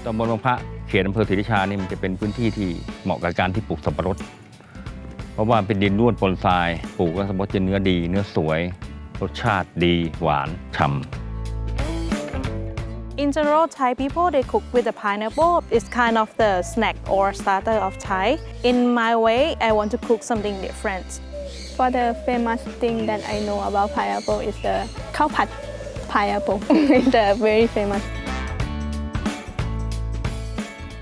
ตำบลบางพระเขตอำเภอศรีราชานี่มันจะเป็นพื้นที่ที่เหมาะกับการที่ปลูกสับปะรดเพราะว่าเป็นดินร่วนปนทรายปลูกแล้วสับปะรดจะเนื้อดีเนื้อสวยรสชาติดีหวานฉ่ำ In general, Thai people they cook with the pineapple. It's kind of the snack or starter of Thai. In my way, I want to cook something different. For the famous thing that I know about pineapple is the khao pad pineapple. It's very famous.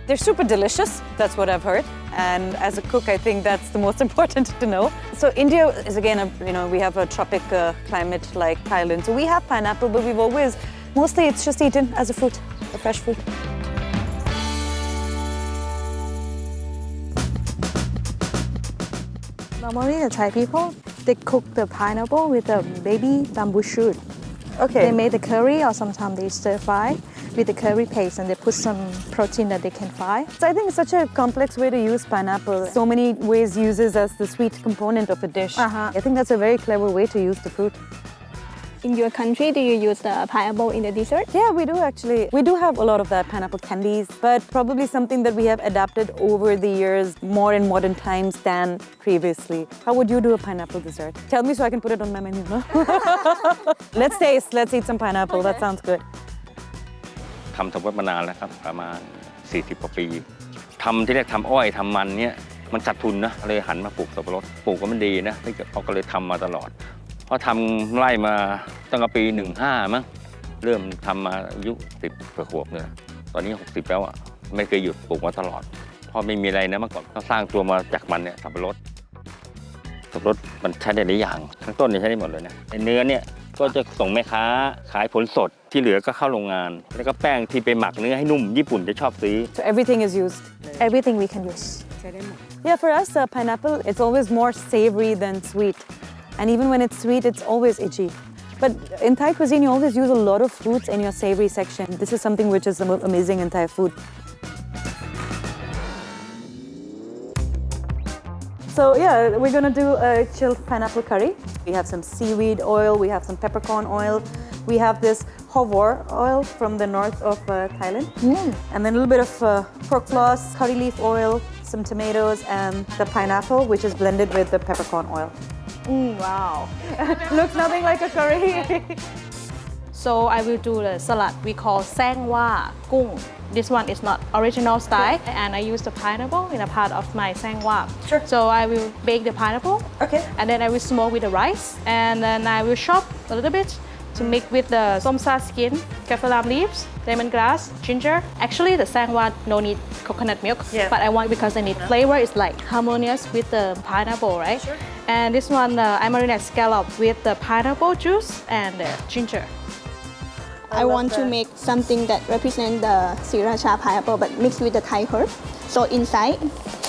They're super delicious, that's what I've heard. And as a cook, I think that's the most important to know. So India is again, we have a tropic climate like Thailand. So we have pineapple, but we've always, mostly it's just eaten as a fruit, a fresh fruit. Normally, the Thai people they cook the pineapple with a baby bamboo shoot. Okay. They make the curry, or sometimes they stir fry with the curry paste, and they put some protein that they can fry. So I think it's such a complex way to use pineapple. So many ways uses as the sweet component of a dish. I think that's a very clever way to use the fruit. In your country, do you use the pineapple in the dessert? Yeah, we do actually. We do have a lot of that pineapple candies, but probably something that we have adapted over the years more in modern times than previously. How would you do a pineapple dessert? Tell me so I can put it on my menu. No? Let's taste. Let's eat some pineapple. That sounds good. ทำสับปะรดมานานแล้วครับประมาณ40 กว่าปีทำที่แรกทำอ้อยทำมันเนี่ยมันขาดทุนนะเลยหันมาปลูกสับปะรดปลูกก็มันดีนะเขาก็เลยทำมาตลอดเพราะทำไร่มาตั้งแต่ปี15มั้งเริ่มทำมาอายุ10 กว่าขวบเนี่ยตอนนี้60แล้วอ่ะไม่เคยหยุดปลูกมาตลอดเพราะไม่มีอะไรนะเมื่อก่อนก็สร้างตัวมาจากมันเนี่ยสับปะรดมันใช้ได้หลายอย่างทั้งต้นเนี่ยใช้ได้หมดเลยนะเนื้อเนี่ยก็จะส่งแม่ค้าขายผลสดที่เหลือก็เข้าโรงงานแล้วก็แป้งที่ไปหมักเนื้อให้นุ่มญี่ปุ่นจะชอบซื้อ So everything is used. Everything we can use. Yeah, for us, pineapple, it's always more savory than sweet. And even when it's sweet, it's always itchy. But in Thai cuisine, you always use a lot of fruits in your savory section. This is something which is amazing in Thai food. So yeah, we're gonna do a chilled pineapple curry. We have some seaweed oil, we have some peppercorn oil, we have this hovor oil from the north of Thailand, and then a little bit of pork floss, curry leaf oil, some tomatoes, and the pineapple, which is blended with the peppercorn oil. Wow. Looks nothing like a curry. So I will do the salad we call sang wa gung. This one is not original style, and I use the pineapple in a part of my sang wa. Sure. So I will bake the pineapple, Okay. and then I will smoke with the rice, and then I will chop a little bit to mix with the somsa skin, kaffir leaves, lemongrass, ginger. Actually, the sang wa no need coconut milk, but I want because I need flavor. It's like harmonious with the pineapple, right? Sure. And this one I marinate scallop with the pineapple juice and the ginger. I want to make something that represents the Sriracha pineapple but mixed with the Thai herb. So inside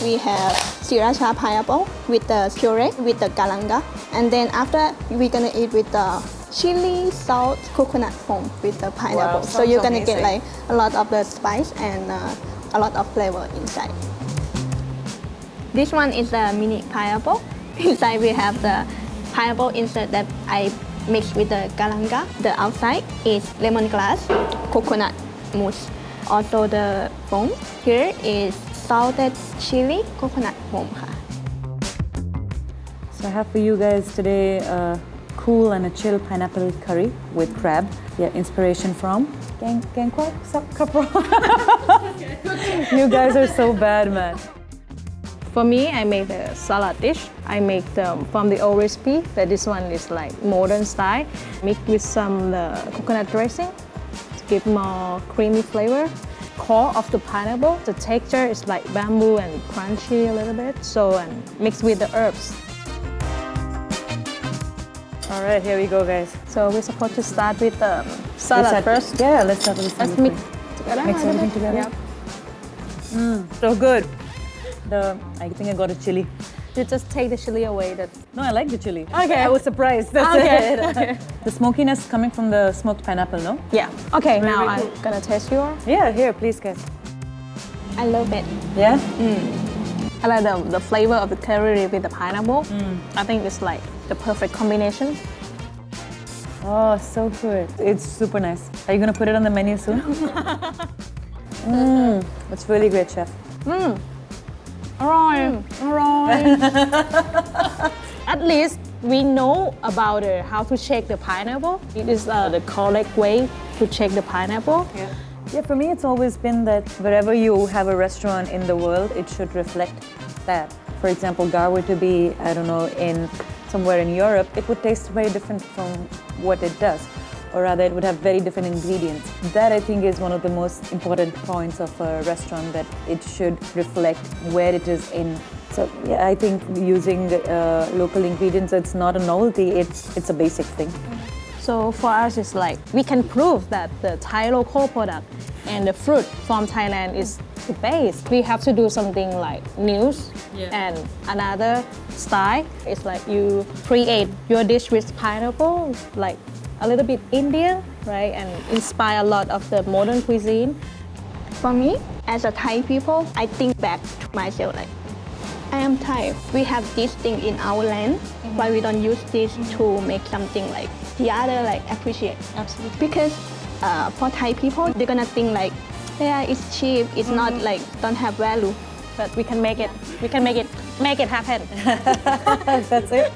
we have Sriracha pineapple with the puree with the galanga, and then after we're gonna eat with the chili, salt, coconut foam with the pineapple. So you're gonna get like a lot of the spice and a lot of flavor inside. This one is the mini pineapple. Inside we have the pineapple insert that I mixed with the galanga. The outside is lemongrass, coconut mousse. Also the foam here is salted chili, coconut foam. So I have for you guys today a cool and a chill pineapple curry with crab. Yeah, inspiration from Gang Kwok Kapro. You guys are so bad, man. For me, I make the salad dish. I make them from the old recipe, but this one is like modern style. Mixed with some coconut dressing to give more creamy flavor. Core of the pineapple, the texture is like bamboo and crunchy a little bit. So and mixed with the herbs. All right, here we go, guys. So we're supposed to start with the salad first. Yeah, let's start with the salad. Let's mix together. Mix everything together. Yeah. So good. I think I got a chili. You just take the chili away. No, I like the chili. Okay. I was surprised. That's Okay. it. Okay. The smokiness coming from the smoked pineapple, no? Yeah. Okay, now very I'm cool. gonna taste yours. Yeah, here, please, guys. I love it. Yeah? I like the flavor of the curry with the pineapple. I think it's like the perfect combination. Oh, so good. It's super nice. Are you gonna put it on the menu soon? It's really great, chef. อร่อย At least we know about how to shake the pineapple. It is the correct way to shake the pineapple. Yeah, for me, it's always been that wherever you have a restaurant in the world, it should reflect that. For example, Garwa to be, I don't know, in somewhere in Europe, it would taste very different from what it does. Or rather, it would have very different ingredients. That, I think, is one of the most important points of a restaurant, that it should reflect where it is in. So, yeah, I think using local ingredients, it's not a novelty, it's a basic thing. So for us, it's like we can prove that the Thai local product and the fruit from Thailand is the base. We have to do something like news and another style. It's like you create your dish with pineapple, like a little bit Indian, right? And inspire a lot of the modern cuisine. For me, as a Thai people, I think back to myself like, I am Thai. We have this thing in our land. Why we don't use this to make something like the other like appreciate? Absolutely. Because for Thai people, they're gonna think like, yeah, it's cheap. It's not like don't have value. But we can make it. We can make it happen. That's it.